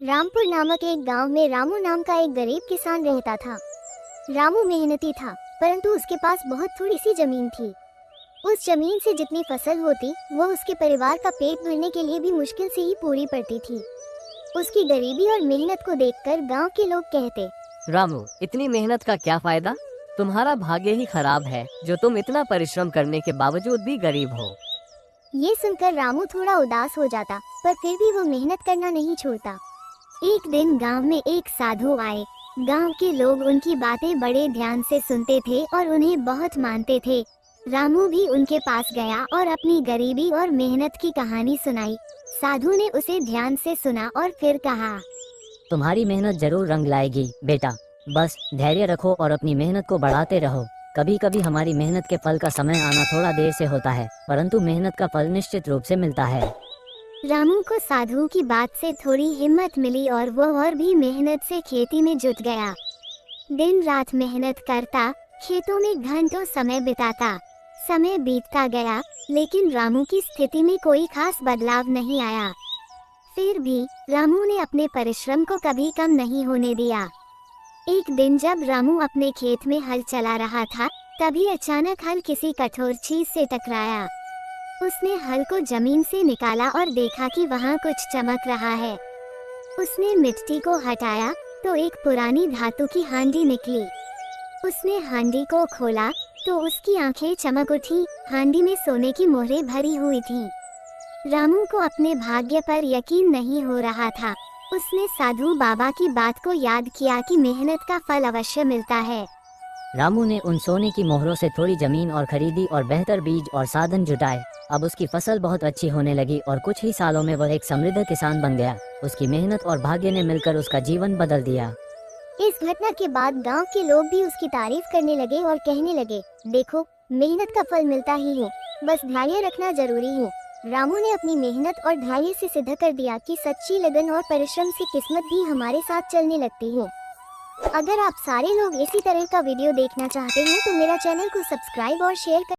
रामपुर नामक एक गांव में रामू नाम का एक गरीब किसान रहता था। रामू मेहनती था, परंतु उसके पास बहुत थोड़ी सी जमीन थी। उस जमीन से जितनी फसल होती वो उसके परिवार का पेट भरने के लिए भी मुश्किल से ही पूरी पड़ती थी। उसकी गरीबी और मेहनत को देखकर गांव के लोग कहते, रामू, इतनी मेहनत का क्या फायदा? तुम्हारा भाग्य ही खराब है जो तुम इतना परिश्रम करने के बावजूद भी गरीब हो। ये सुनकर रामू थोड़ा उदास हो जाता, पर फिर भी वो मेहनत करना नहीं छोड़ता। एक दिन गांव में एक साधु आए। गांव के लोग उनकी बातें बड़े ध्यान से सुनते थे और उन्हें बहुत मानते थे। रामू भी उनके पास गया और अपनी गरीबी और मेहनत की कहानी सुनाई। साधु ने उसे ध्यान से सुना और फिर कहा, तुम्हारी मेहनत जरूर रंग लाएगी बेटा, बस धैर्य रखो और अपनी मेहनत को बढ़ाते रहो। कभी कभी हमारी मेहनत के फल का समय आना थोड़ा देर से होता है, परंतु मेहनत का फल निश्चित रूप से मिलता है। रामू को साधु की बात से थोड़ी हिम्मत मिली और वो और भी मेहनत से खेती में जुट गया। दिन रात मेहनत करता, खेतों में घंटों समय बिताता। समय बीतता गया, लेकिन रामू की स्थिति में कोई खास बदलाव नहीं आया। फिर भी रामू ने अपने परिश्रम को कभी कम नहीं होने दिया। एक दिन जब रामू अपने खेत में हल चला रहा था, तभी अचानक हल किसी कठोर चीज से टकराया। उसने हल को जमीन से निकाला और देखा कि वहाँ कुछ चमक रहा है। उसने मिट्टी को हटाया तो एक पुरानी धातु की हांडी निकली। उसने हांडी को खोला तो उसकी आंखें चमक उठी। हांडी में सोने की मोहरें भरी हुई थीं। रामू को अपने भाग्य पर यकीन नहीं हो रहा था। उसने साधु बाबा की बात को याद किया कि मेहनत का फल अवश्य मिलता है। रामू ने उन सोने की मोहरों से थोड़ी जमीन और खरीदी और बेहतर बीज और साधन जुटाए। अब उसकी फसल बहुत अच्छी होने लगी और कुछ ही सालों में वह एक समृद्ध किसान बन गया। उसकी मेहनत और भाग्य ने मिलकर उसका जीवन बदल दिया। इस घटना के बाद गांव के लोग भी उसकी तारीफ करने लगे और कहने लगे, देखो, मेहनत का फल मिलता ही है, बस धैर्य रखना जरूरी है। रामू ने अपनी मेहनत और धैर्य से सिद्ध कर दिया कि सच्ची लगन और परिश्रम से किस्मत भी हमारे साथ चलने लगती है। अगर आप सारे लोग इसी तरह का वीडियो देखना चाहते हैं तो मेरा चैनल को सब्सक्राइब और शेयर कर